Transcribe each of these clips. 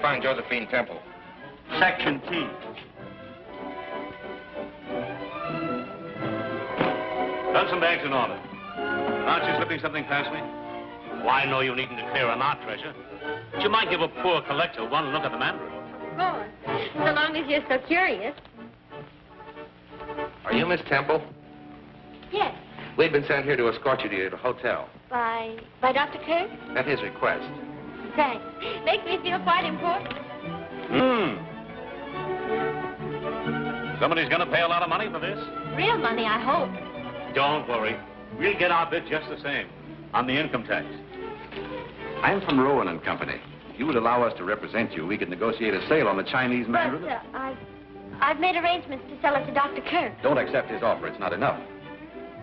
find Josephine Temple? Section T. Done some bags in order. Aren't you slipping something past me? Well, I know you needn't declare on our treasure. But you might give a poor collector one look at the Mandarin. Of course. So long as you're so curious. Are you Miss Temple? Yes. We've been sent here to escort you to your hotel. By Dr. Kirk? At his request. Thanks. Makes me feel quite important. Somebody's going to pay a lot of money for this. Real money, I hope. Don't worry. We'll get our bit just the same on the income tax. I'm from Rowan and Company. If you would allow us to represent you, we could negotiate a sale on the Chinese Mandarin. But I've made arrangements to sell it to Dr. Kirk. Don't accept his offer. It's not enough.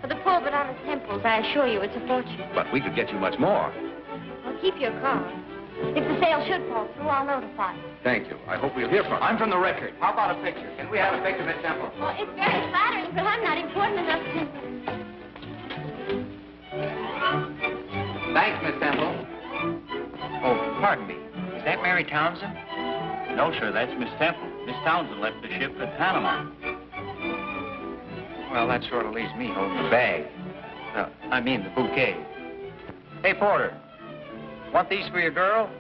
For the poor but honest Temples, I assure you it's a fortune. But we could get you much more. Well, keep your card. If the sale should fall through, I'll notify you. Thank you. I hope we'll hear from you. I'm from the Record. How about a picture? Can we have a picture, Miss Temple? Well, it's very flattering, but I'm not important enough to... Thanks, Miss Temple. Oh, pardon me. Is that Mary Townsend? No, sir, that's Miss Temple. Miss Townsend left the ship at Panama. Well, that sort of leaves me holding the bag. I mean the bouquet. Hey, Porter. Want these for your girl?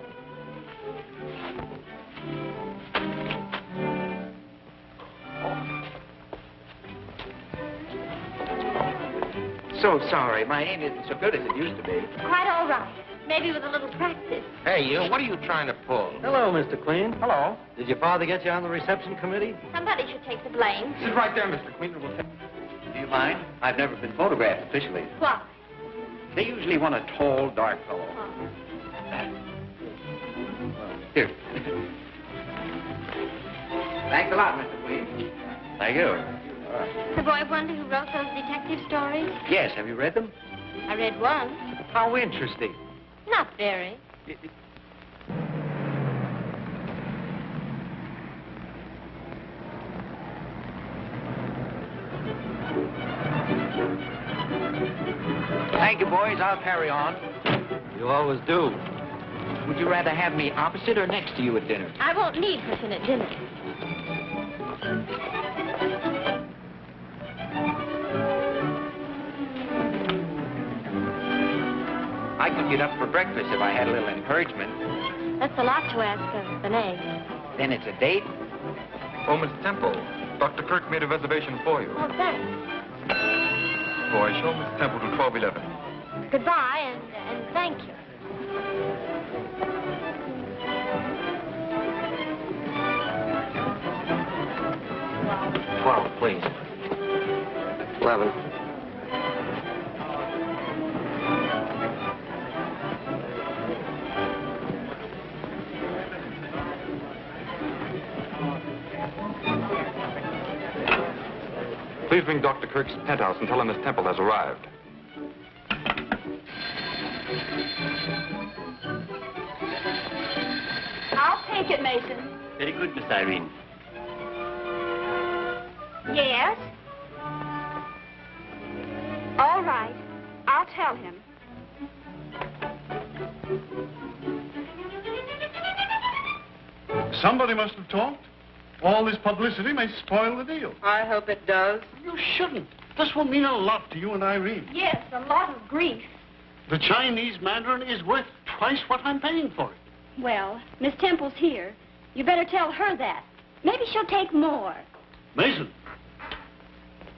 So sorry. My aim isn't so good as it used to be. Quite all right. Maybe with a little practice. Hey, you, what are you trying to pull? Hello, Mr. Queen. Hello. Did your father get you on the reception committee? Somebody should take the blame. Sit right there, Mr. Queen. Do you mind? I've never been photographed officially. What? They usually want a tall, dark fellow. Here. Thanks a lot, Mr. Queen. Thank you. The boy wonder who wrote those detective stories? Yes, have you read them? I read one. How interesting. Not very. Thank you, boys. I'll carry on. You always do. Would you rather have me opposite or next to you at dinner? I won't need Griffin at dinner. I could get up for breakfast if I had a little encouragement. That's a lot to ask of an egg. Then it's a date? Oh, Miss Temple, Dr. Kirk made a reservation for you. Oh, thanks. Boy, show Miss Temple to 1211. Goodbye, and thank you. $12, please. 11. Please ring Dr. Kirk's penthouse and tell him Miss Temple has arrived. I'll take it, Mason. Very good, Miss Irene. Yes? All right. I'll tell him. Somebody must have talked. All this publicity may spoil the deal. I hope it does. You shouldn't. This will mean a lot to you and Irene. Yes, a lot of grief. The Chinese Mandarin is worth twice what I'm paying for it. Well, Miss Temple's here. You better tell her that. Maybe she'll take more. Mason,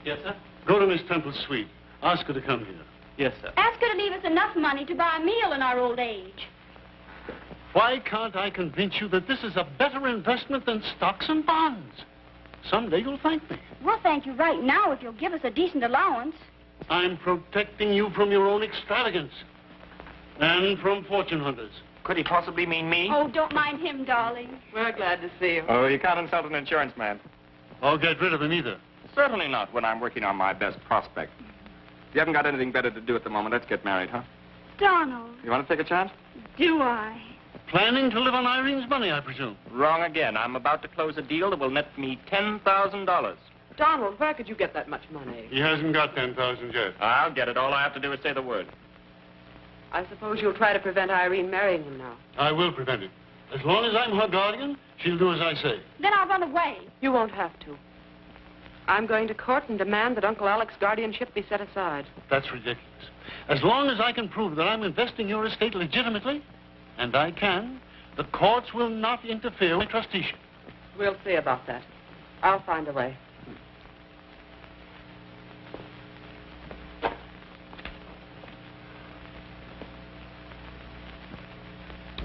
Yes, sir? go to Miss Temple's suite. Ask her to come here. Yes, sir. Ask her to leave us enough money to buy a meal in our old age. Why can't I convince you that this is a better investment than stocks and bonds? Someday you'll thank me. We'll thank you right now if you'll give us a decent allowance. I'm protecting you from your own extravagance. And from fortune hunters. Could he possibly mean me? Oh, don't mind him, darling. We're glad to see you. Oh, you can't insult an insurance man. I'll get rid of him either. Certainly not when I'm working on my best prospect. If you haven't got anything better to do at the moment, let's get married, huh? Donald, You want to take a chance? do I? Planning to live on Irene's money, I presume. Wrong again. I'm about to close a deal that will net me $10,000. Donald, where could you get that much money? He hasn't got 10,000 yet. I'll get it. All I have to do is say the word. I suppose you'll try to prevent Irene marrying him now. I will prevent it. As long as I'm her guardian, she'll do as I say. Then I'll run away. You won't have to. I'm going to court and demand that Uncle Alec's guardianship be set aside. That's ridiculous. As long as I can prove that I'm investing your estate legitimately, and I can, the courts will not interfere with trusteeship. We'll see about that. I'll find a way.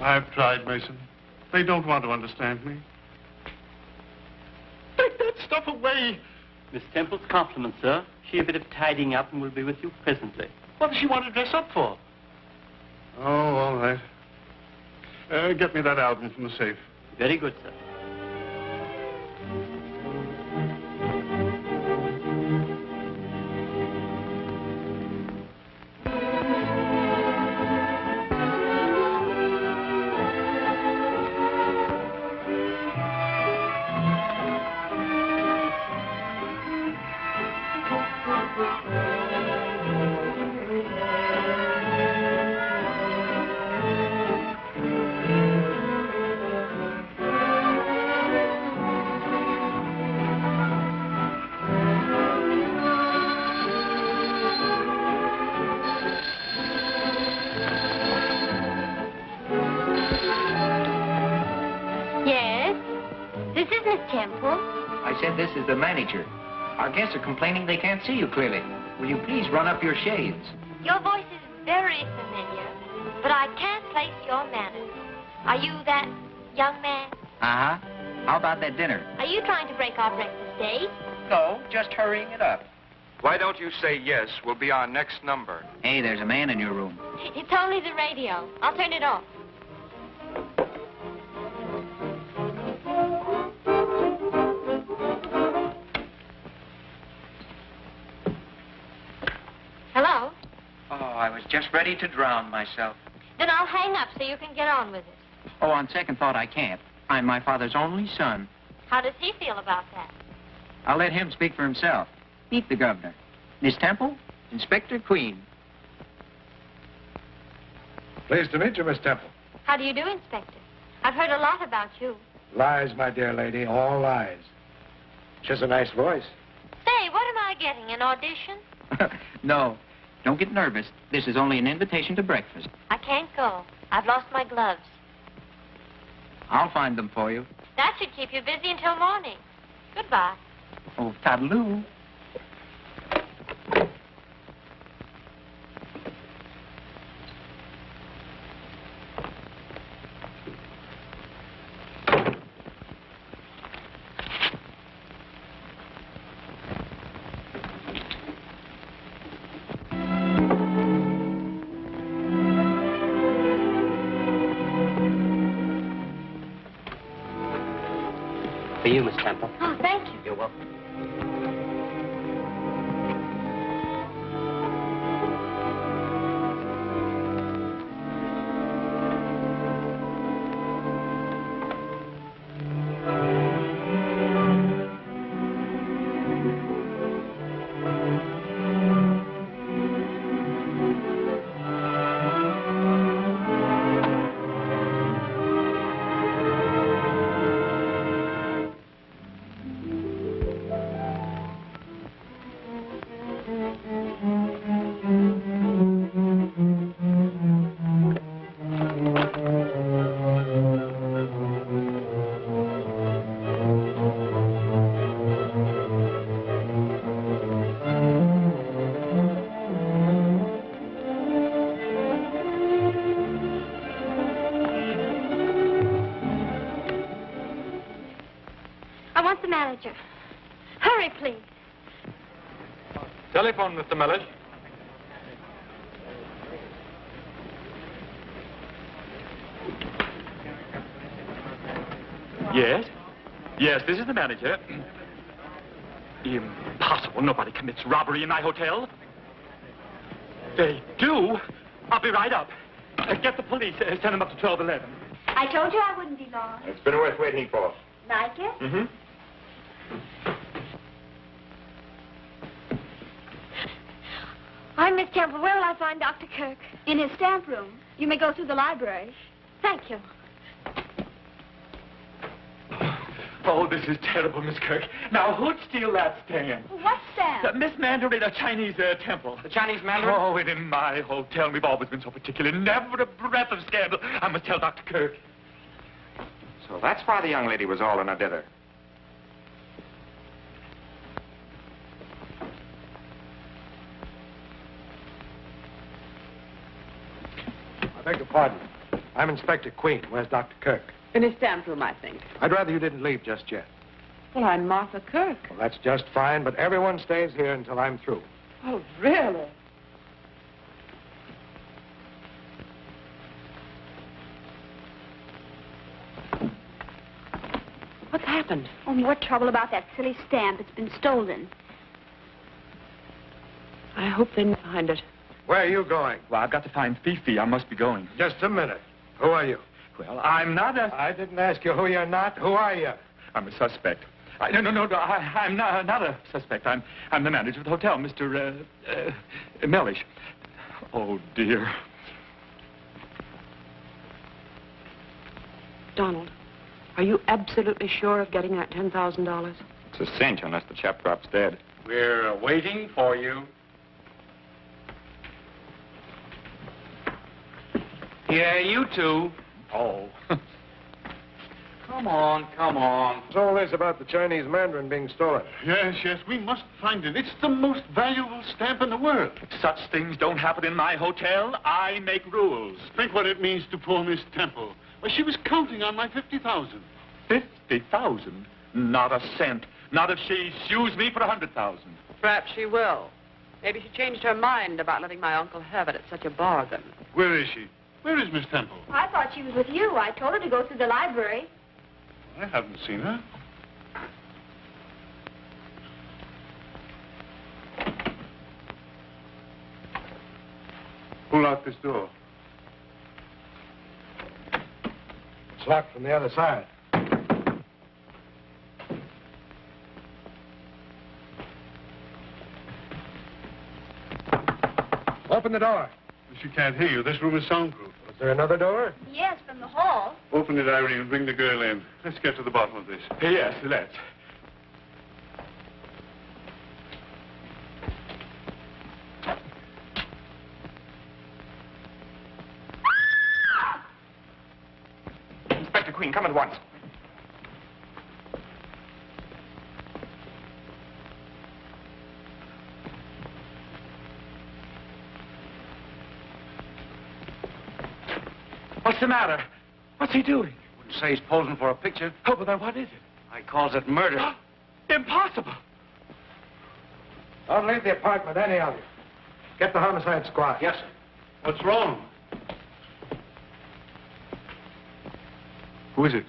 I've tried, Mason. They don't want to understand me. Take that stuff away. Miss Temple's compliments, sir. She a bit of tidying up and will be with you presently. What does she want to dress up for? Oh, all right. Get me that album from the safe. Very good, sir. I said this is the manager. Our guests are complaining they can't see you clearly. Will you please run up your shades? Your voice is very familiar, but I can't place your manners. Are you that young man? Uh-huh. How about that dinner? Are you trying to break our breakfast date? No, just hurrying it up. Why don't you say yes? We'll be our next number. Hey, there's a man in your room. It's only the radio. I'll turn it off. Hello? Oh, I was just ready to drown myself. Then I'll hang up so you can get on with it. Oh, on second thought, I can't. I'm my father's only son. How does he feel about that? I'll let him speak for himself. Meet the governor. Miss Temple, Inspector Queen. Pleased to meet you, Miss Temple. How do you do, Inspector? I've heard a lot about you. Lies, my dear lady, all lies. She has a nice voice. Say, what am I getting, an audition? No, don't get nervous. This is only an invitation to breakfast. I can't go. I've lost my gloves. I'll find them for you. That should keep you busy until morning. Goodbye. Oh, toodaloo. For you, Miss Temple. Oh, thank you. You're welcome. Hurry, please. Telephone, Mr. Mellish. Yes? Yes, this is the manager. Impossible. Nobody commits robbery in my hotel. They do? I'll be right up. Get the police. Send them up to 1211. I told you I wouldn't be long. It's been worth waiting for. Like it? Mm-hmm. I'm Miss Temple. Where will I find Dr. Kirk? In his stamp room. You may go through the library. Thank you. Oh, this is terrible, Miss Kirk. Now, who'd steal that stamp? What's that? Miss Mandarin, a Chinese temple. The Chinese Mandarin? Oh, and in my hotel, we've always been so particular. Never a breath of scandal. I must tell Dr. Kirk. So that's why the young lady was all in a dither. I beg your pardon. I'm Inspector Queen. Where's Dr. Kirk? In his stamp room, I think. I'd rather you didn't leave just yet. Well, I'm Martha Kirk. Well, that's just fine, but everyone stays here until I'm through. Oh, really? What's happened? Oh, more trouble about that silly stamp. It's been stolen. I hope they find it. Where are you going? Well, I've got to find Fifi. I must be going. Just a minute. Who are you? Well, I'm not a... I didn't ask you who you're not. Who are you? I'm a suspect. No, I'm not a suspect. I'm the manager of the hotel, Mr. Mellish. Oh, dear. Donald, are you absolutely sure of getting that $10,000? It's a cinch unless the chap drops dead. We're waiting for you. Yeah, you two. Oh. Come on, come on. What's all this about the Chinese Mandarin being stolen? Yes, we must find it. It's the most valuable stamp in the world. Such things don't happen in my hotel. I make rules. Think what it means to poor Miss Temple. Well, she was counting on my 50,000. 50,000? Not a cent. Not if she sues me for 100,000. Perhaps she will. Maybe she changed her mind about letting my uncle have it at such a bargain. Where is she? Where is Miss Temple? I thought she was with you. I told her to go through the library. I haven't seen her. Who locked this door? It's locked from the other side. Open the door. She can't hear you. This room is soundproof. Is there another door? Yes, from the hall. Open it, Irene, and bring the girl in. Let's get to the bottom of this. Yes, let's. Inspector Queen, come at once. What's the matter? What's he doing? Wouldn't say he's posing for a picture. Oh, but then what is it? I calls it murder. Impossible. Don't leave the apartment, any of you. Get the homicide squad. Yes, sir. What's wrong? Who is it?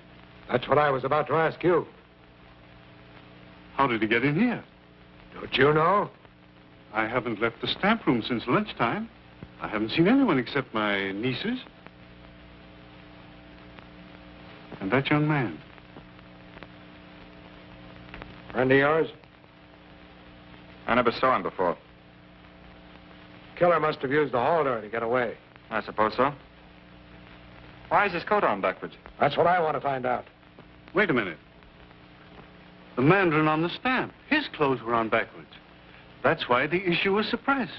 That's what I was about to ask you. How did he get in here? Don't you know? I haven't left the stamp room since lunchtime. I haven't seen anyone except my nieces. And that young man. Friend of yours? I never saw him before. Killer must have used the hall door to get away. I suppose so. Why is his coat on backwards? That's what I want to find out. Wait a minute. The Mandarin on the stamp. His clothes were on backwards. That's why the issue was suppressed.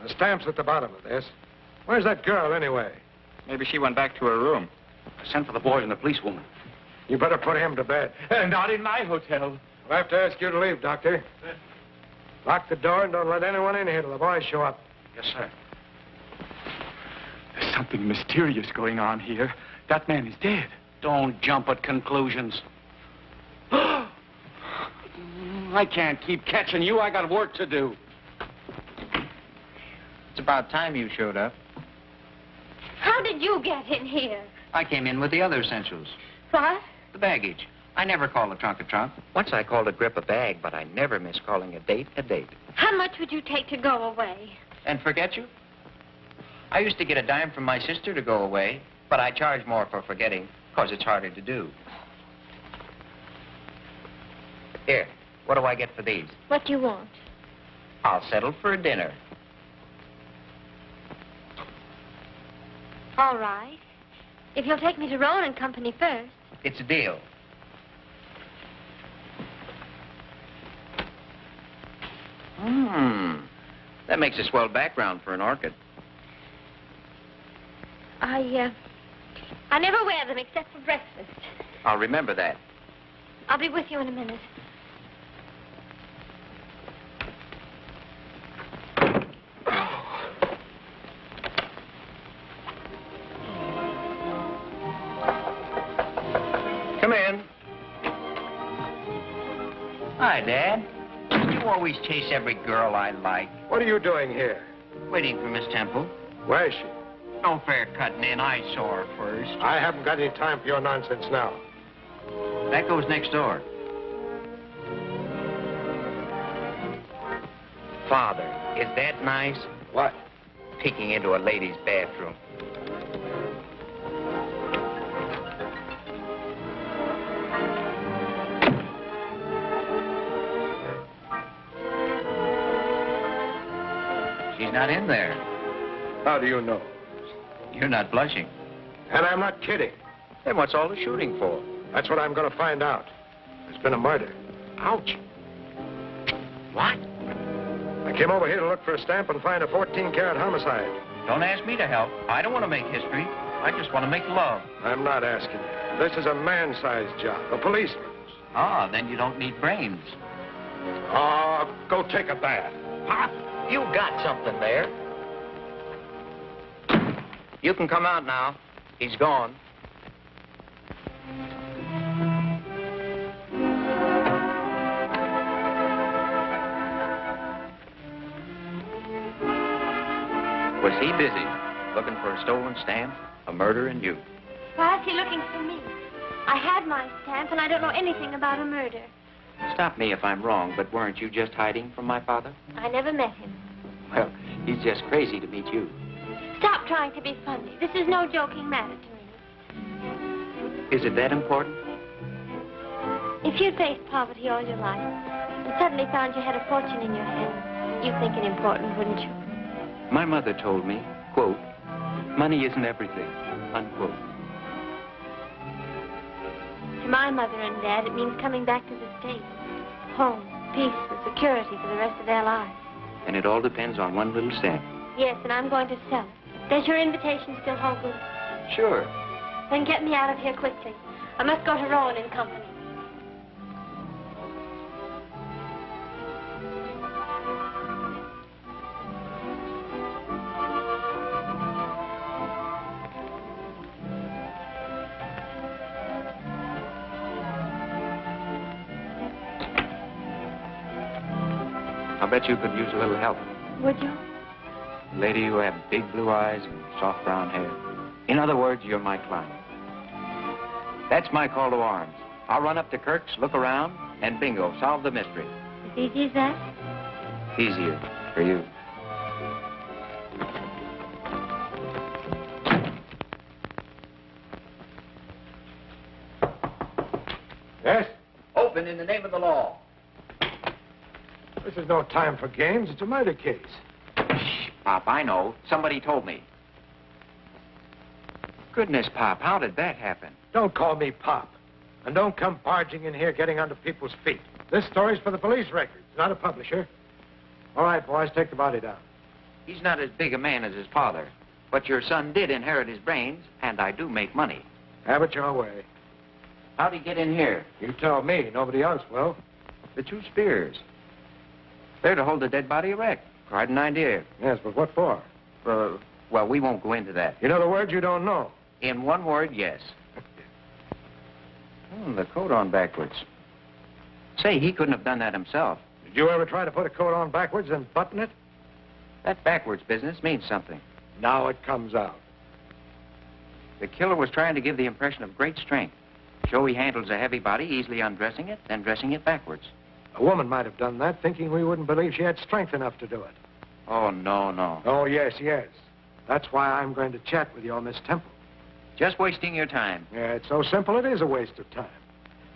The stamp's at the bottom of this. Where's that girl, anyway? Maybe she went back to her room. I sent for the boys and the policewoman. You better put him to bed. Not in my hotel. I'll have to ask you to leave, Doctor. Lock the door and don't let anyone in here till the boys show up. Yes, sir. There's something mysterious going on here. That man is dead. Don't jump at conclusions. I can't keep catching you. I got work to do. It's about time you showed up. How did you get in here? I came in with the other essentials. What? The baggage. I never call a trunk a trunk. Once I called a grip a bag, but I never miss calling a date a date. How much would you take to go away? And forget you? I used to get a dime from my sister to go away, but I charge more for forgetting, because it's harder to do. Here, what do I get for these? What do you want? I'll settle for a dinner. All right. If you'll take me to Rowan and Company first. It's a deal. That makes a swell background for an orchid. I never wear them except for breakfast. I'll remember that. I'll be with you in a minute. Come in. Hi, Dad. You always chase every girl I like. What are you doing here? Waiting for Miss Temple. Where is she? No fair cutting in. I saw her first. I haven't got any time for your nonsense now. That goes next door. Father, is that nice? What? Peeking into a lady's bathroom. She's not in there. How do you know? You're not blushing. And I'm not kidding. Then what's all the shooting for? That's what I'm going to find out. There's been a murder. Ouch. What? I came over here to look for a stamp and find a 14-carat homicide. Don't ask me to help. I don't want to make history. I just want to make love. I'm not asking you. This is a man-sized job, a policeman's. Ah, then you don't need brains. Oh, go take a bath. Pop, you got something there. You can come out now. He's gone. Was he busy looking for a stolen stamp, a murder, and you? Why is he looking for me? I had my stamp, and I don't know anything about a murder. Stop me if I'm wrong, but weren't you just hiding from my father? I never met him. Well, he's just crazy to meet you. Stop trying to be funny. This is no joking matter to me. Is it that important? If you'd faced poverty all your life and suddenly found you had a fortune in your hand, you'd think it important, wouldn't you? My mother told me, quote, money isn't everything, unquote. To my mother and Dad, it means coming back to the States. Home, peace, and security for the rest of their lives. And it all depends on one little stamp. Yes, and I'm going to sell it. Does your invitation still hold good? Sure. Then get me out of here quickly. I must go to Rowan and Company. I bet you could use a little help. Would you? A lady who had big blue eyes and soft brown hair. In other words, you're my client. That's my call to arms. I'll run up to Kirk's, look around, and bingo, solve the mystery. As easy as that? Easier for you. Yes? Open in the name of the law. This is no time for games. It's a murder case. Shh, Pop, I know. Somebody told me. Goodness, Pop, how did that happen? Don't call me Pop. And don't come barging in here getting under people's feet. This story's for the police records, not a publisher. All right, boys, take the body down. He's not as big a man as his father. But your son did inherit his brains, and I do make money. Have it your way. How'd he get in here? You tell me. Nobody else will. The two spears. They're to hold the dead body erect. Quite an idea. Yes, but what for? Well, we won't go into that. You know the words you don't know. In one word, yes. The coat on backwards. Say, he couldn't have done that himself. Did you ever try to put a coat on backwards and button it? That backwards business means something. Now it comes out. The killer was trying to give the impression of great strength. Show he handles a heavy body, easily undressing it, then dressing it backwards. A woman might have done that, thinking we wouldn't believe she had strength enough to do it. Oh, no. Oh, yes. That's why I'm going to chat with your Miss Temple. Just wasting your time. Yeah, it's so simple it is a waste of time.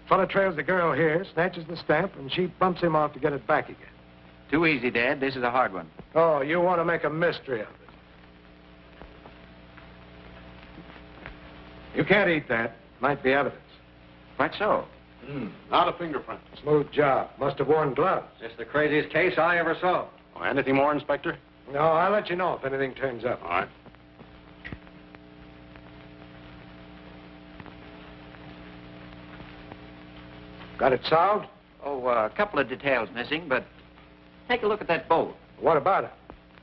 Fella trails the girl here, snatches the stamp, and she bumps him off to get it back again. Too easy, Dad. This is a hard one. Oh, you want to make a mystery of it. You can't eat that. Might be evidence. What so? Not a fingerprint. Smooth job. Must have worn gloves. Just the craziest case I ever saw. Oh, anything more, Inspector? No, I'll let you know if anything turns up. All right. Got it solved? Oh, a couple of details missing, but take a look at that boat. What about it?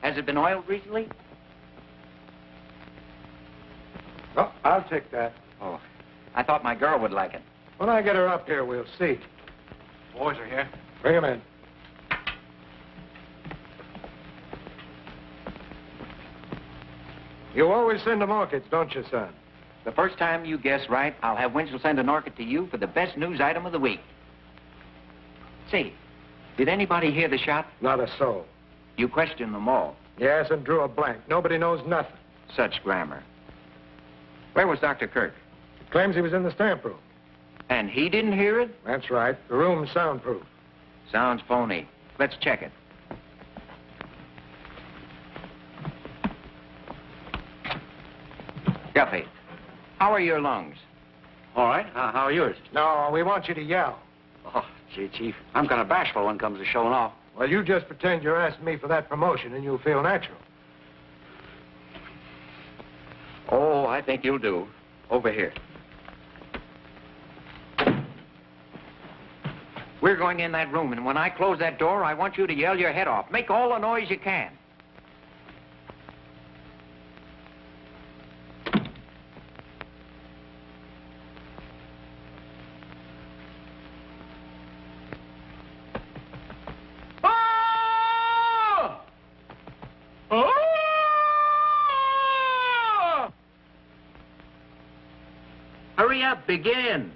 Has it been oiled recently? Oh, I'll take that. Oh, I thought my girl would like it. When I get her up here, we'll see. Boys are here. Bring him in. You always send them orchids, don't you, son? The first time you guess right, I'll have Winchell send an orchid to you for the best news item of the week. Say, did anybody hear the shot? Not a soul. You questioned them all. Yes, and drew a blank. Nobody knows nothing. Such grammar. Where was Dr. Kirk? He claims he was in the stamp room. And he didn't hear it? That's right. The room's soundproof. Sounds phony. Let's check it. Guffey, how are your lungs? All right. How are yours? No, we want you to yell. Oh, gee, Chief, I'm kind of bashful when it comes to showing off. Well, you just pretend you're asking me for that promotion and you'll feel natural. Oh, I think you'll do. Over here. We're going in that room, and when I close that door, I want you to yell your head off. Make all the noise you can. Hurry up, begin.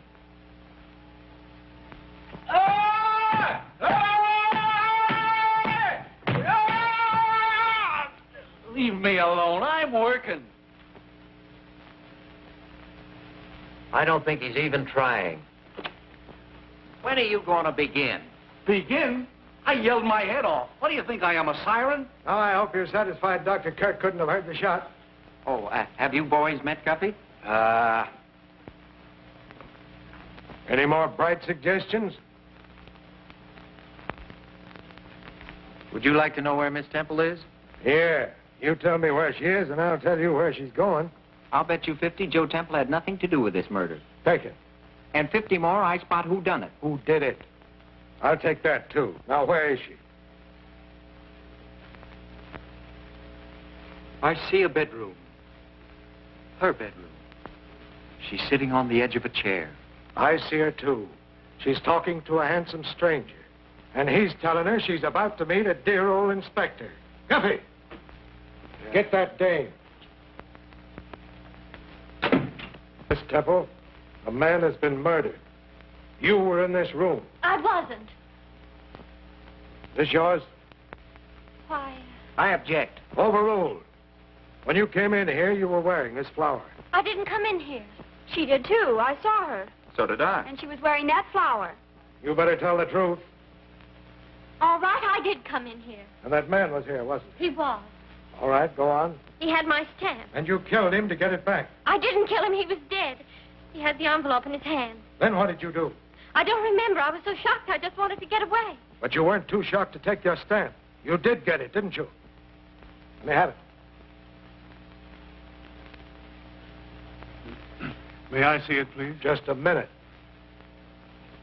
Leave me alone. I'm working. I don't think he's even trying. When are you going to begin? Begin? I yelled my head off. What do you think I am, a siren? Oh, I hope you're satisfied Dr. Kirk couldn't have heard the shot. Oh, have you boys met Guffey? Any more bright suggestions? Would you like to know where Miss Temple is? Here. You tell me where she is, and I'll tell you where she's going. I'll bet you 50 Joe Temple had nothing to do with this murder. Take it. And 50 more, I spot who done it. Who did it? I'll take that, too. Now, where is she? I see a bedroom. Her bedroom. She's sitting on the edge of a chair. I see her, too. She's talking to a handsome stranger. And he's telling her she's about to meet a dear old inspector. Guffey! Get that dame. Miss Temple, a man has been murdered. You were in this room. I wasn't. This yours? Why, I object. Overruled. When you came in here, you were wearing this flower. I didn't come in here. She did, too. I saw her. So did I. And she was wearing that flower. You better tell the truth. All right, I did come in here. And that man was here, wasn't he? He was. All right, go on. He had my stamp. And you killed him to get it back. I didn't kill him. He was dead. He had the envelope in his hand. Then what did you do? I don't remember. I was so shocked I just wanted to get away. But you weren't too shocked to take your stamp. You did get it, didn't you? Let me have it. May I see it, please? Just a minute.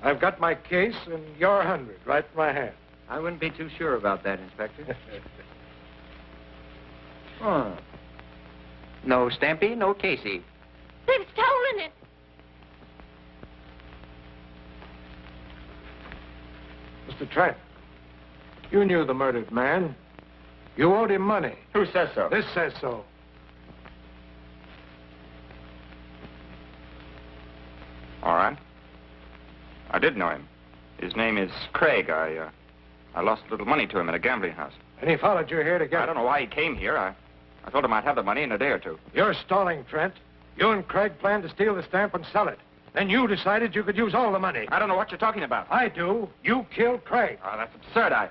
I've got my case and your 100 right in my hand. I wouldn't be too sure about that, Inspector. Oh. No Stampy, no Casey. They've stolen it. Mr. Trent, you knew the murdered man. You owed him money. Who says so? This says so. All right. I did know him. His name is Craig. I lost a little money to him at a gambling house. And he followed you here to get I don't know why he came here. I told him I'd have the money in a day or two. You're stalling, Trent. You and Craig planned to steal the stamp and sell it. Then you decided you could use all the money. I don't know what you're talking about. I do. You killed Craig. Oh, that's absurd.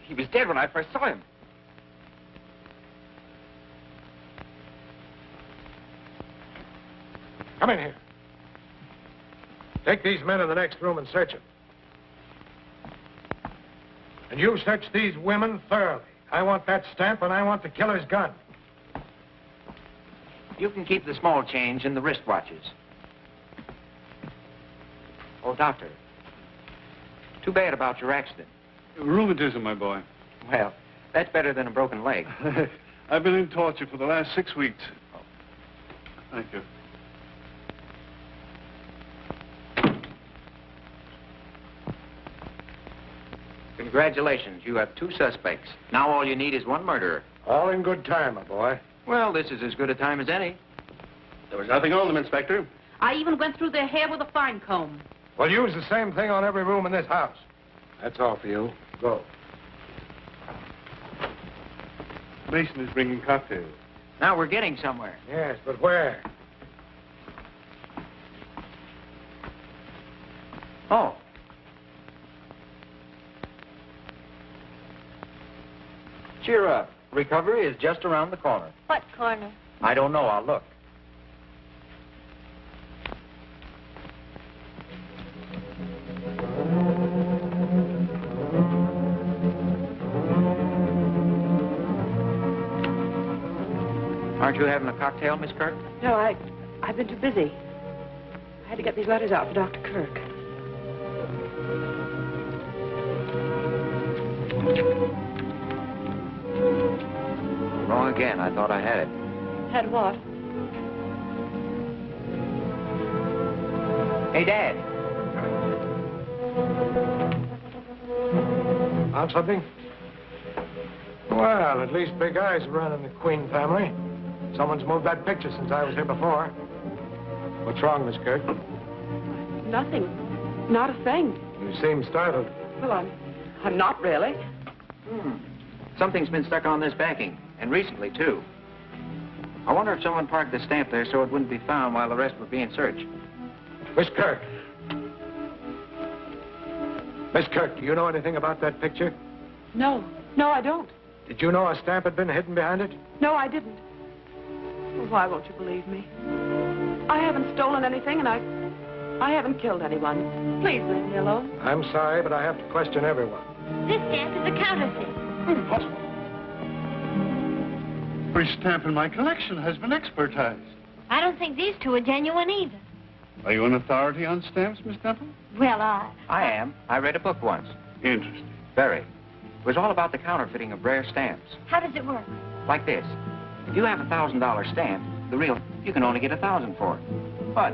He was dead when I first saw him. Come in here. Take these men in the next room and search them. And you search these women thoroughly. I want that stamp, and I want the killer's gun. You can keep the small change in the wristwatches. Oh, Doctor. Too bad about your accident. Rheumatism, my boy. Well, that's better than a broken leg. I've been in torture for the last 6 weeks. Thank you. Congratulations. You have 2 suspects. Now all you need is 1 murderer. All in good time, my boy. Well, this is as good a time as any. There was nothing on them, Inspector. I even went through their hair with a fine comb. Well, use the same thing on every room in this house. That's all for you. Go. Mason is bringing cocktails. Now we're getting somewhere. Yes, but where? Oh. Cheer up. Recovery is just around the corner. What corner? I don't know. I'll look. Aren't you having a cocktail, Miss Kirk? No, I've been too busy. I had to get these letters out for Dr. Kirk. Wrong again. I thought I had it. Had what? Hey, Dad. Found something? Well, at least Big Eye's running the Queen family. Someone's moved that picture since I was here before. What's wrong, Miss Kirk? Nothing. Not a thing. You seem startled. Well, I'm not really. Something's been stuck on this backing, and recently, too. I wonder if someone parked the stamp there so it wouldn't be found while the rest were being searched. Miss Kirk. Miss Kirk, do you know anything about that picture? No. No, I don't. Did you know a stamp had been hidden behind it? No, I didn't. Well, why won't you believe me? I haven't stolen anything, and I haven't killed anyone. Please leave me alone. I'm sorry, but I have to question everyone. This stamp is a counterfeit. Impossible. Every stamp in my collection has been expertized. I don't think these 2 are genuine either. Are you an authority on stamps, Miss Temple? Well, I am. I read a book once. Interesting. Very. It was all about the counterfeiting of rare stamps. how does it work? Like this. If you have a $1,000 stamp, the real, you can only get $1,000 for it. But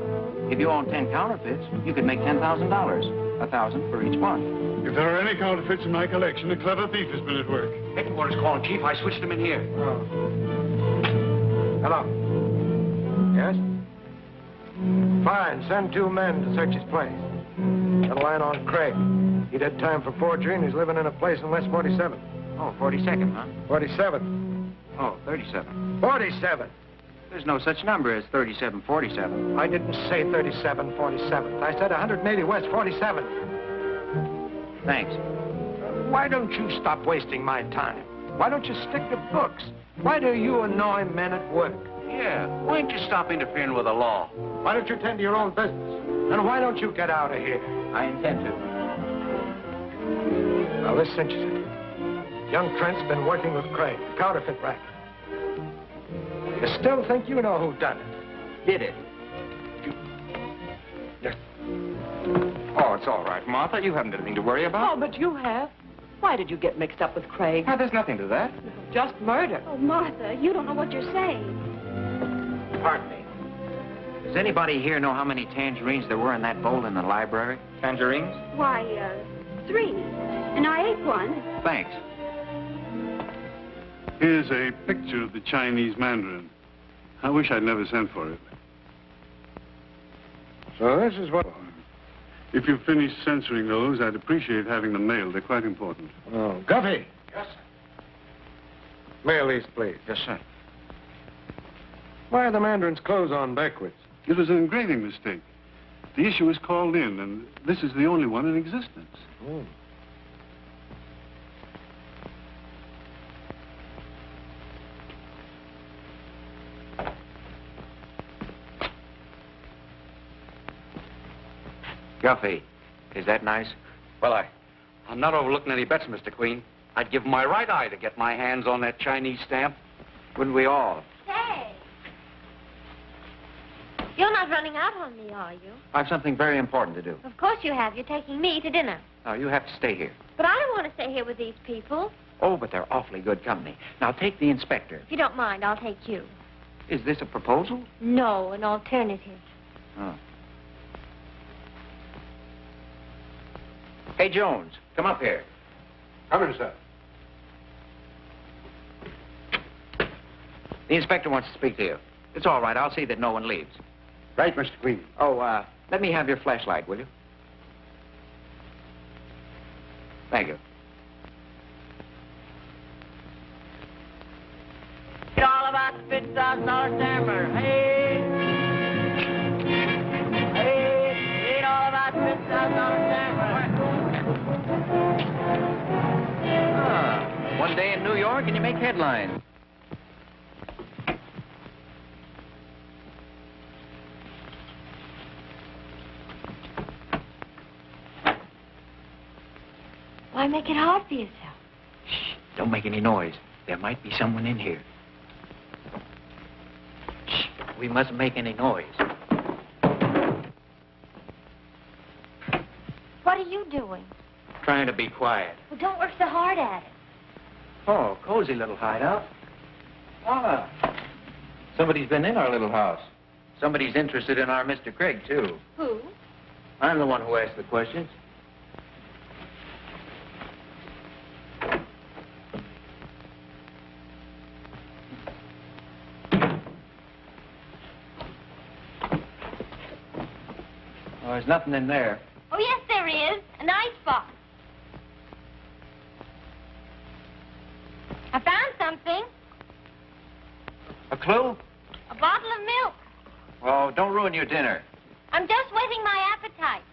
if you own 10 counterfeits, you could make $10,000. $1,000 for each one. If there are any counterfeits in my collection, a clever thief has been at work. Headquarters calling, Chief. I switched them in here. Oh. Hello. Yes? Fine. Send 2 men to search his place. Got a line on Craig. He did time for forgery, and he's living in a place in West 47. Oh, 42nd, huh? 47. Oh, 37. 47. There's no such number as 3747. I didn't say 3747. I said 180 West 47. Thanks. Why don't you stop wasting my time? Why don't you stick to books? Why do you annoy men at work? Yeah. Why don't you stop interfering with the law? Why don't you tend to your own business? And why don't you get out of here? I intend to. Well, this cinches it. Young Trent's been working with Craig, the counterfeit racket. You still think you know who done it? Did it? Oh, it's all right, Martha. You haven't anything to worry about. Oh, but you have. Why did you get mixed up with Craig? Why, there's nothing to that. Just murder. Oh, Martha, you don't know what you're saying. Pardon me. Does anybody here know how many tangerines there were in that bowl in the library? Tangerines? Why, 3. And I ate one. Thanks. Here's a picture of the Chinese Mandarin. I wish I'd never sent for it. So this is what... If you've finished censoring those, I'd appreciate having them mailed. They're quite important. Oh, Guffey. Yes, sir. Mail these, please. Yes, sir. Why are the Mandarin's clothes on backwards? It was an engraving mistake. The issue was called in, and this is the only one in existence. Oh. Guffey, is that nice? Well, I'm not overlooking any bets, Mr. Queen. I'd give my right eye to get my hands on that Chinese stamp. Wouldn't we all? Say. You're not running out on me, are you? I have something very important to do. Of course you have. You're taking me to dinner. No, you have to stay here. But I don't want to stay here with these people. Oh, but they're awfully good company. Now, take the inspector. If you don't mind, I'll take you. Is this a proposal? No, an alternative. Oh. Hey, Jones, come up here. Come in, sir. The inspector wants to speak to you. It's all right. I'll see that no one leaves. Right, Mr. Queen. Oh, let me have your flashlight, will you? Thank you. It's all about the $50,000 stammer. Hey! Hey! It's all about the $50,000 stammer. Ah, one day in New York and you make headlines. Why make it hard for yourself? Shh, don't make any noise. There might be someone in here. Shh, we mustn't make any noise. What are you doing? Trying to be quiet. Well, don't work so hard at it. Oh, cozy little hideout. Ah, somebody's been in our little house. Somebody's interested in our Mr. Craig, too. Who? I'm the one who asked the questions. Oh, there's nothing in there. Oh, yes, there is. An icebox. I found something. A clue? A bottle of milk. Oh, don't ruin your dinner. I'm just whetting my appetite.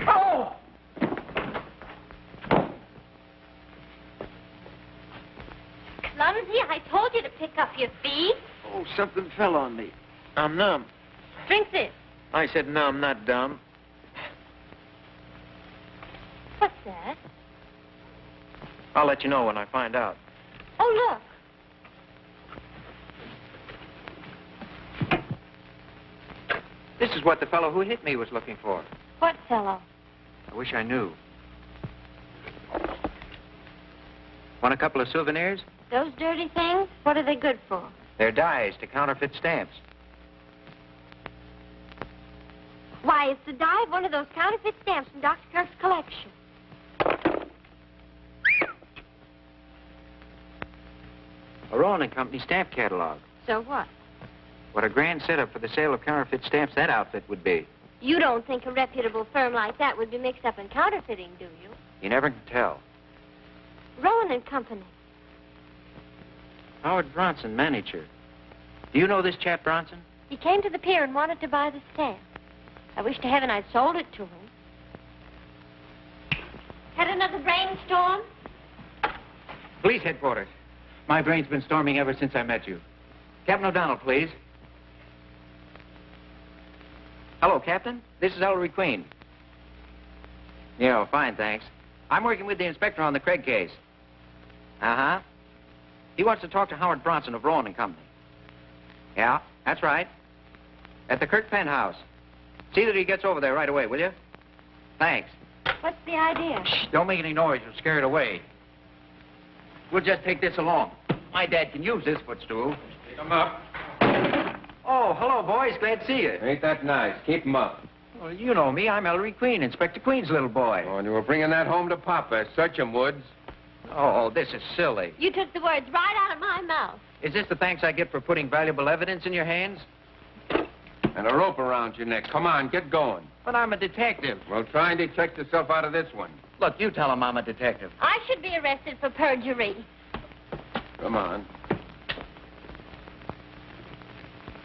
Oh! Clumsy, I told you to pick up your feet. Oh, something fell on me. I'm numb. Drink this. I said numb, not dumb. What's that? I'll let you know when I find out. Oh, look. This is what the fellow who hit me was looking for. What fellow? I wish I knew. Want a couple of souvenirs? Those dirty things? What are they good for? They're dies to counterfeit stamps. Why, it's the dye of one of those counterfeit stamps from Dr. Kirk's collection. A Rowan & Company stamp catalog. So what? What a grand setup for the sale of counterfeit stamps that outfit would be. You don't think a reputable firm like that would be mixed up in counterfeiting, do you? You never can tell. Rowan & Company. Howard Bronson, manager. Do you know this chap, Bronson? He came to the pier and wanted to buy the stamp. I wish to heaven I'd sold it to him. Had another brainstorm? Police headquarters. My brain's been storming ever since I met you. Captain O'Donnell, please. Hello, Captain. This is Ellery Queen. Yeah, fine, thanks. I'm working with the inspector on the Craig case. Uh-huh. He wants to talk to Howard Bronson of Rowan & Company. Yeah, that's right. At the Kirk penthouse. See that he gets over there right away, will you? Thanks. What's the idea? Shh, don't make any noise. You'll scare it away. We'll just take this along. My dad can use this footstool. Pick 'em up. Oh, hello, boys. Glad to see you. Ain't that nice? Keep 'em up. Well, you know me. I'm Ellery Queen, Inspector Queen's little boy. Oh, and you were bringing that home to Papa. Search 'em, Woods. Oh, this is silly. You took the words right out of my mouth. Is this the thanks I get for putting valuable evidence in your hands? And a rope around your neck. Come on, get going. But I'm a detective. Well, try and detect yourself out of this one. Look, you tell him I'm a detective. I should be arrested for perjury. Come on.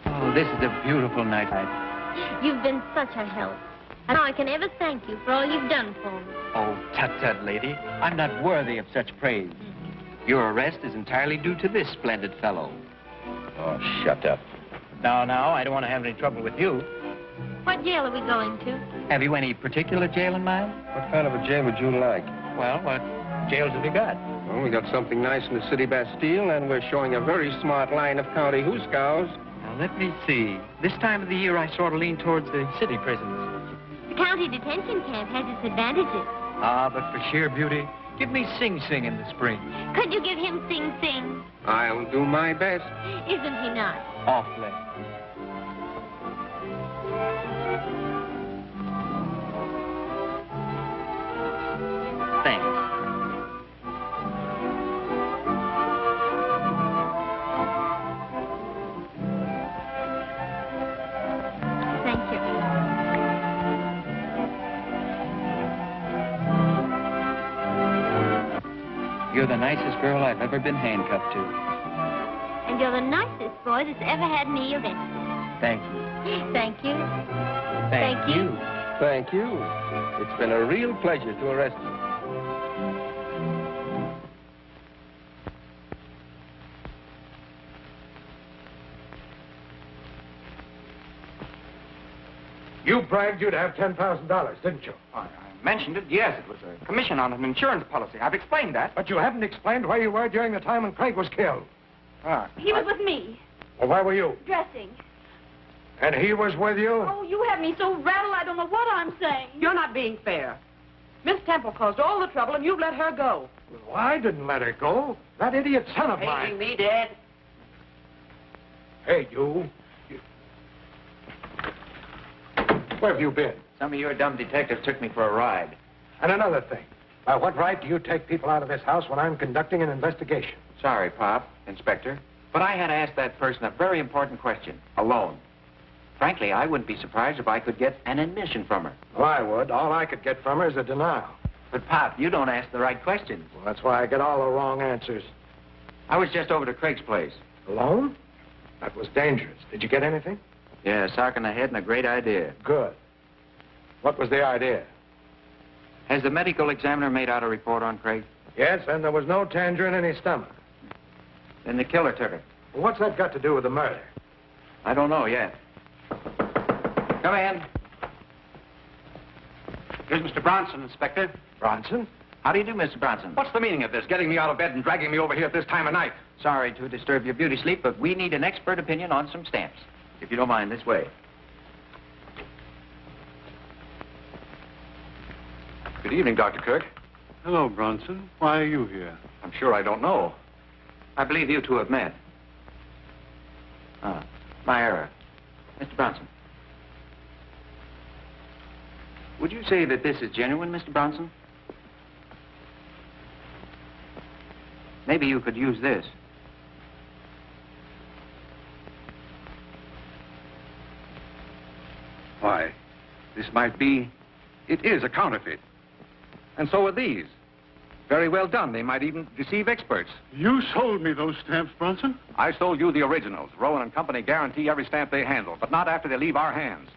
Oh, this is a beautiful night. You've been such a help. And how I can ever thank you for all you've done for me. Oh, tut-tut, lady. I'm not worthy of such praise. Your arrest is entirely due to this splendid fellow. Oh, shut up. Now, I don't want to have any trouble with you. What jail are we going to? Have you any particular jail in mind? What kind of a jail would you like? Well, what jails have you got? Well, we got something nice in the city Bastille, and we're showing a very smart line of county hoosegows. Now, let me see. This time of the year, I sort of lean towards the city prisons. The county detention camp has its advantages. Ah, but for sheer beauty, give me Sing Sing in the spring. Couldn't you give him Sing Sing? I'll do my best. Isn't he not? Awfully. Thanks. Thank you. You're the nicest girl I've ever been handcuffed to. And you're the nicest boy that's ever had me arrested. Thank you. Thank you. Thank you. Thank you. It's been a real pleasure to arrest you. You bragged you'd have $10,000, didn't you? I mentioned it, yes. It was a commission on an insurance policy. I've explained that. But you haven't explained where you were during the time when Craig was killed. He was with me, Well, where were you? dressing. And he was with you? Oh, you have me so rattled I don't know what I'm saying. You're not being fair. Miss Temple caused all the trouble, and you've let her go. Well, I didn't let her go. That idiot son of mine. Hating me, Dad? Hey, you. Where have you been? Some of your dumb detectives took me for a ride. And another thing. By what right do you take people out of this house when I'm conducting an investigation? Sorry, Pop, Inspector, but I had to ask that person a very important question, alone. Frankly, I wouldn't be surprised if I could get an admission from her. Well, I would. All I could get from her is a denial. But, Pop, you don't ask the right questions. Well, that's why I get all the wrong answers. I was just over to Craig's place. Alone? That was dangerous. Did you get anything? Yeah, a sock in the head and a great idea. Good. What was the idea? Has the medical examiner made out a report on Craig? Yes, and there was no tangerine in his stomach. Then the killer took it. Well, what's that got to do with the murder? I don't know yet. Come in. Here's Mr. Bronson, Inspector. Bronson? How do you do, Mr. Bronson? What's the meaning of this? Getting me out of bed and dragging me over here at this time of night? Sorry to disturb your beauty sleep, but we need an expert opinion on some stamps. If you don't mind, this way. Good evening, Dr. Kirk. Hello, Bronson. Why are you here? I'm sure I don't know. I believe you two have met. Ah, my error. Mr. Bronson. Would you say that this is genuine, Mr. Bronson? Maybe you could use this. Why, this might be... It is a counterfeit. And so are these. Very well done. They might even deceive experts. You sold me those stamps, Bronson. I sold you the originals. Rowan and Company guarantee every stamp they handle, but not after they leave our hands.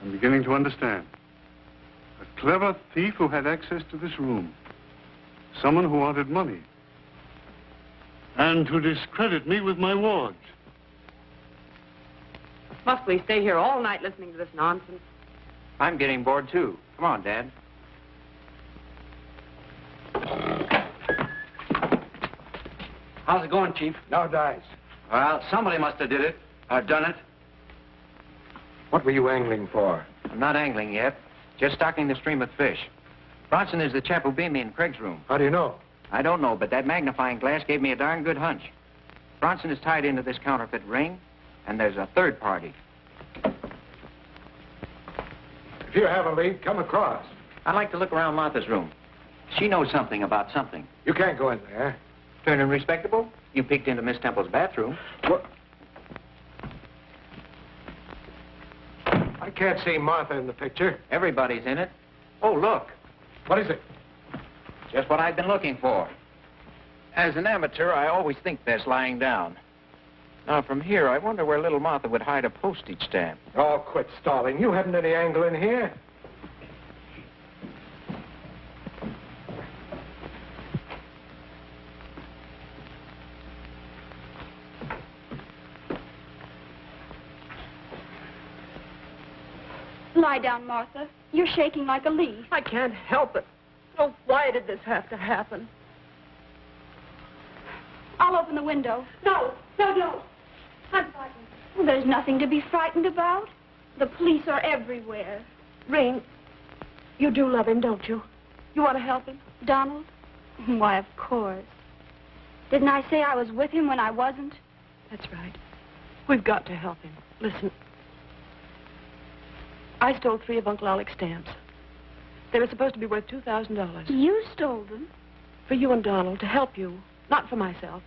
I'm beginning to understand. A clever thief who had access to this room. Someone who wanted money. And to discredit me with my wards. Must we stay here all night listening to this nonsense? I'm getting bored, too. Come on, Dad. How's it going, Chief? No dice. Well, somebody must have did it. Done it. What were you angling for? I'm not angling yet. Just stocking the stream with fish. Bronson is the chap who beat me in Craig's room. How do you know? I don't know, but that magnifying glass gave me a darn good hunch. Bronson is tied into this counterfeit ring, and there's a third party. If you have a lead, come across. I'd like to look around Martha's room. She knows something about something. You can't go in there. Turning respectable? You peeked into Miss Temple's bathroom. What? I can't see Martha in the picture. Everybody's in it. Oh, look. What is it? Just what I've been looking for. As an amateur, I always think best lying down. Now, from here, I wonder where little Martha would hide a postage stamp. Oh, quit stalling. You haven't any angle in here. Lie down, Martha. You're shaking like a leaf. I can't help it. Oh, why did this have to happen? I'll open the window. No. I'm frightened. Well, there's nothing to be frightened about. The police are everywhere. Ring, you do love him, don't you? You want to help him? Donald? Why, of course. Didn't I say I was with him when I wasn't? That's right. We've got to help him. Listen. I stole 3 of Uncle Alec's stamps. They were supposed to be worth $2,000. You stole them? For you and Donald, to help you, not for myself.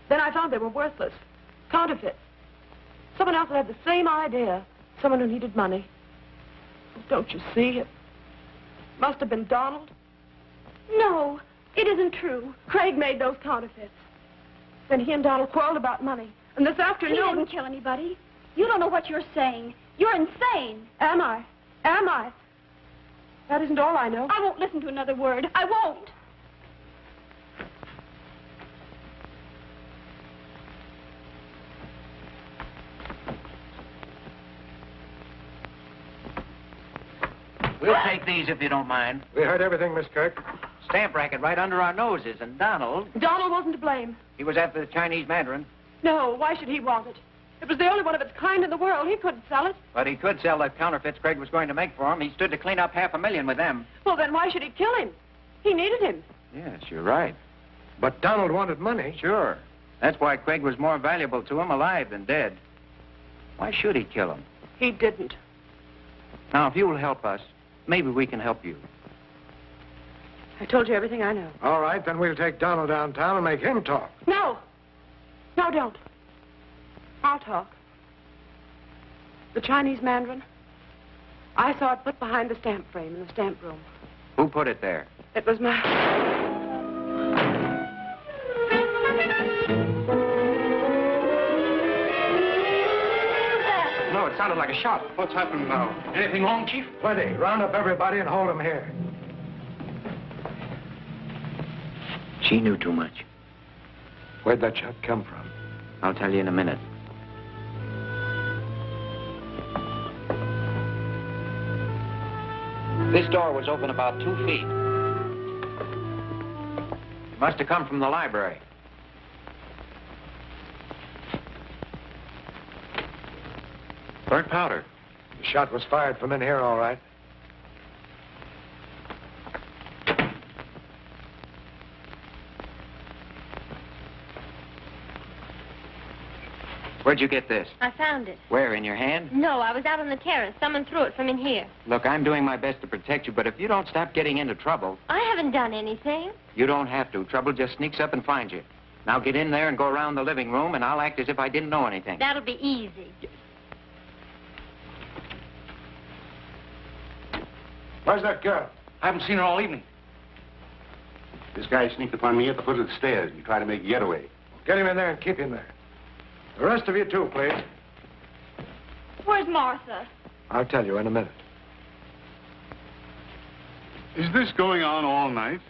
Then I found they were worthless. Counterfeits. Someone else had the same idea. Someone who needed money. Don't you see? It must have been Donald. No, it isn't true. Craig made those counterfeits. Then he and Donald quarreled about money. And this afternoon... He didn't kill anybody. You don't know what you're saying. You're insane. Am I? That isn't all I know. I won't listen to another word. I won't. We'll take these if you don't mind. We heard everything, Miss Kirk. Stamp racket right under our noses, and Donald... Donald wasn't to blame. He was after the Chinese Mandarin. No, why should he want it? It was the only one of its kind in the world. He couldn't sell it. But he could sell the counterfeits Craig was going to make for him. He stood to clean up $500,000 with them. Well, then why should he kill him? He needed him. Yes, you're right. But Donald wanted money. Sure. That's why Craig was more valuable to him alive than dead. Why should he kill him? He didn't. Now, if you'll help us, maybe we can help you. I told you everything I know. All right, then we'll take Donald downtown and make him talk. No. No, don't. I'll talk. The Chinese Mandarin, I saw it put behind the stamp frame in the stamp room. Who put it there? It was my... No, it sounded like a shot. What's happened now? Anything wrong, Chief? Plenty. Round up everybody and hold them here. She knew too much. Where'd that shot come from? I'll tell you in a minute. This door was open about 2 feet. It must have come from the library. Burnt powder. The shot was fired from in here, all right. Where'd you get this? I found it. Where, in your hand? No, I was out on the terrace. Someone threw it from in here. Look, I'm doing my best to protect you, but if you don't stop getting into trouble... I haven't done anything. You don't have to. Trouble just sneaks up and finds you. Now get in there and go around the living room, and I'll act as if I didn't know anything. That'll be easy. Where's that girl? I haven't seen her all evening. This guy sneaked upon me at the foot of the stairs and tried to make a getaway. Get him in there and keep him there. The rest of you, too, please. Where's Martha? I'll tell you in a minute. Is this going on all night?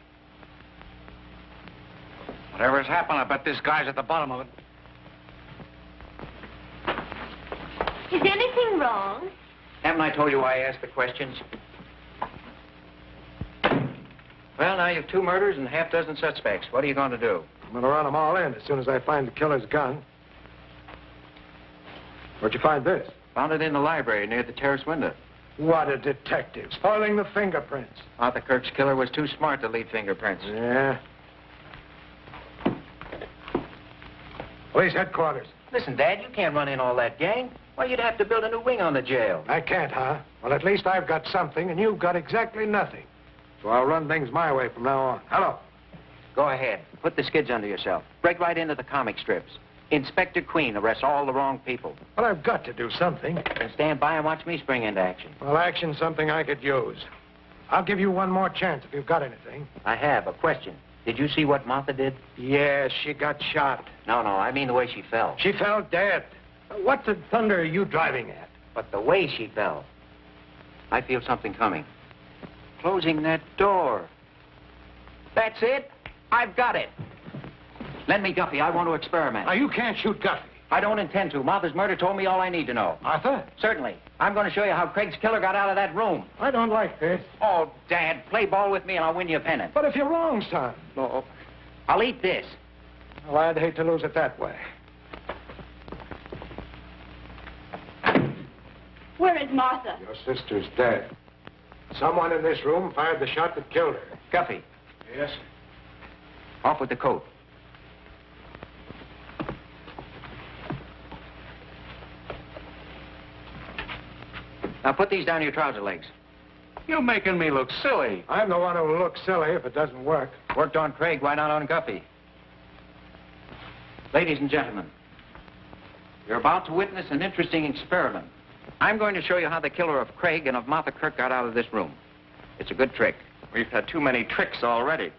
Whatever's happened, I bet this guy's at the bottom of it. Is anything wrong? Haven't I told you why I asked the questions? Well, now you've 2 murders and half dozen suspects. What are you going to do? I'm going to run them all in as soon as I find the killer's gun. Where'd you find this? Found it in the library near the terrace window. What a detective. Spoiling the fingerprints. Arthur Kirk's killer was too smart to leave fingerprints. Yeah. Police headquarters. Listen, Dad, you can't run in all that gang. Why, you'd have to build a new wing on the jail. I can't, huh? Well, at least I've got something, and you've got exactly nothing. So I'll run things my way from now on. Hello. Go ahead. Put the skids under yourself. Break right into the comic strips. Inspector Queen arrests all the wrong people. Well, I've got to do something. Then stand by and watch me spring into action. Well, action's something I could use. I'll give you one more chance if you've got anything. I have. A question. Did you see what Martha did? Yes, she got shot. No, I mean the way she fell. She fell dead. What the thunder are you driving at? But the way she fell. I feel something coming. Closing that door. That's it. I've got it. Lend me Guffey. I want to experiment. Now, you can't shoot Guffey. I don't intend to. Martha's murder told me all I need to know. Arthur? Certainly. I'm going to show you how Craig's killer got out of that room. I don't like this. Oh, Dad, play ball with me and I'll win you a pennant. But if you're wrong, son. No. I'll eat this. Well, I'd hate to lose it that way. Where is Martha? Your sister's dead. Someone in this room fired the shot that killed her. Guffey. Yes? Off with the coat. Now put these down your trouser legs. You're making me look silly. I'm the one who'll look silly if it doesn't work. Worked on Craig, why not on Guffey? Ladies and gentlemen, you're about to witness an interesting experiment. I'm going to show you how the killer of Craig and of Martha Kirk got out of this room. It's a good trick. We've had too many tricks already.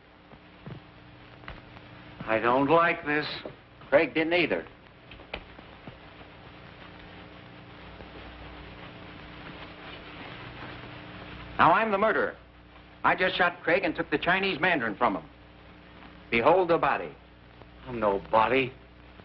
I don't like this. Craig didn't either. Now, I'm the murderer. I just shot Craig and took the Chinese Mandarin from him. Behold the body. I'm no body.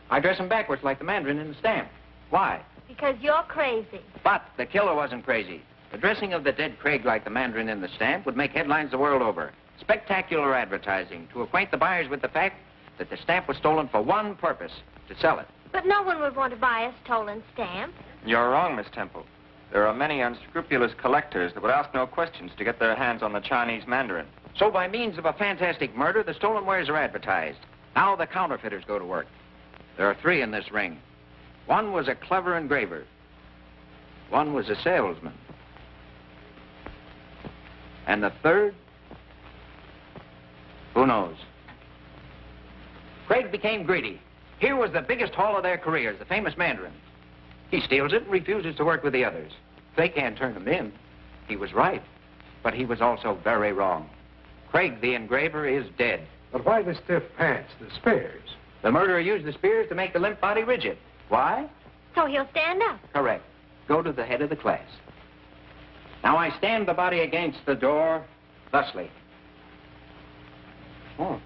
I dress him backwards like the Mandarin in the stamp. Why? Because you're crazy. But the killer wasn't crazy. The dressing of the dead Craig like the Mandarin in the stamp would make headlines the world over. Spectacular advertising to acquaint the buyers with the fact that the stamp was stolen for one purpose, to sell it. But no one would want to buy a stolen stamp. You're wrong, Miss Temple. There are many unscrupulous collectors that would ask no questions to get their hands on the Chinese Mandarin. So by means of a fantastic murder, the stolen wares are advertised. Now the counterfeiters go to work. There are 3 in this ring. One was a clever engraver. One was a salesman. And the third? Who knows? Craig became greedy. Here was the biggest haul of their careers, the famous Mandarin. He steals it and refuses to work with the others. They can't turn him in. He was right, but he was also very wrong. Craig, the engraver, is dead. But why the stiff pants, the spears? The murderer used the spears to make the limp body rigid. Why? So he'll stand up. Correct. Go to the head of the class. Now I stand the body against the door, thusly. Oh.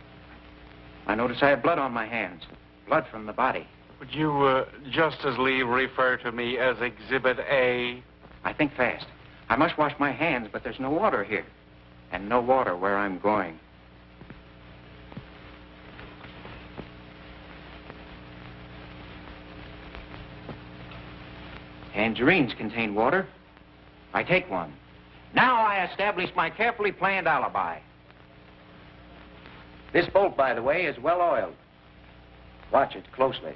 I notice I have blood on my hands. Blood from the body. Would you just as leave refer to me as Exhibit A? I think fast. I must wash my hands, but there's no water here. And no water where I'm going. Tangerines contain water. I take one. Now I establish my carefully planned alibi. This bolt, by the way, is well oiled. Watch it closely.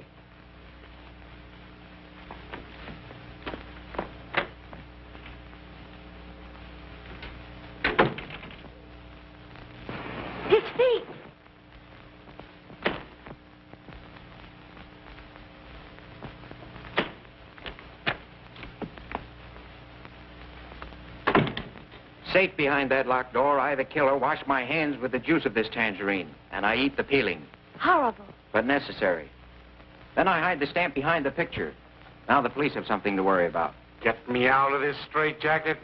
His feet. Safe behind that locked door, I, the killer, wash my hands with the juice of this tangerine, and I eat the peeling. Horrible. But necessary. Then I hide the stamp behind the picture. Now the police have something to worry about. Get me out of this straitjacket.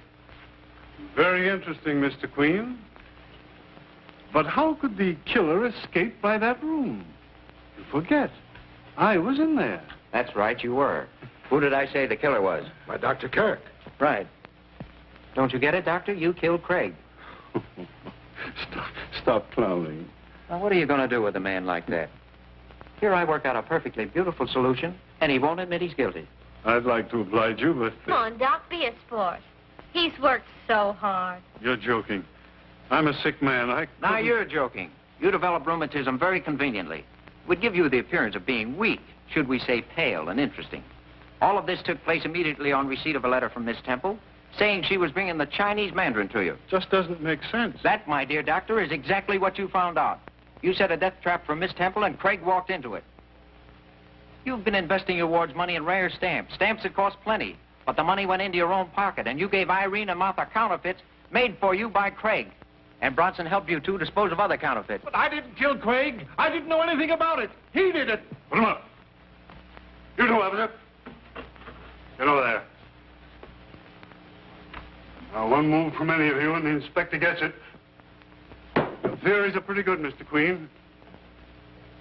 Very interesting, Mr. Queen. But how could the killer escape by that room? You forget, I was in there. That's right, you were. Who did I say the killer was? By Dr. Kirk. Right. Don't you get it, Doctor? You killed Craig. Stop clowning. Now, what are you going to do with a man like that? Here I work out a perfectly beautiful solution, and he won't admit he's guilty. I'd like to oblige you, but... Come on, Doc, be a sport. He's worked so hard. You're joking. I'm a sick man. Now, you're joking. You develop rheumatism very conveniently. It would give you the appearance of being weak, should we say pale and interesting. All of this took place immediately on receipt of a letter from Miss Temple, saying she was bringing the Chinese Mandarin to you. Just doesn't make sense. That, my dear doctor, is exactly what you found out. You set a death trap for Miss Temple, and Craig walked into it. You've been investing your ward's money in rare stamps, stamps that cost plenty, but the money went into your own pocket, and you gave Irene and Martha counterfeits made for you by Craig. And Bronson helped you, too, dispose of other counterfeits. But I didn't kill Craig. I didn't know anything about it. He did it. Put him up. You two, officer. Get over there. Now, one move from any of you, and the inspector gets it. Your theories are pretty good, Mr. Queen.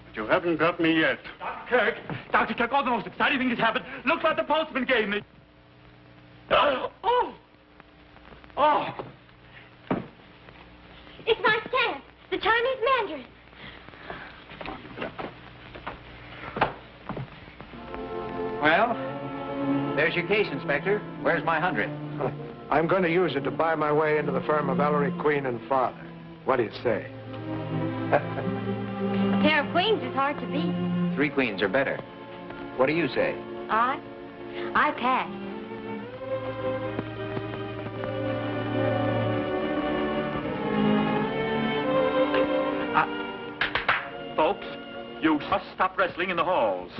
But You haven't got me yet. Dr. Kirk, all the most exciting thing has happened. Look what the postman gave me. Oh! It's my stamp. The Chinese Mandarin. Well, there's your case, Inspector. Where's my 100? I'm going to use it to buy my way into the firm of Ellery Queen and Father. What do you say? A pair of queens is hard to beat. 3 queens are better. What do you say? I pass. Folks, you must stop wrestling in the halls.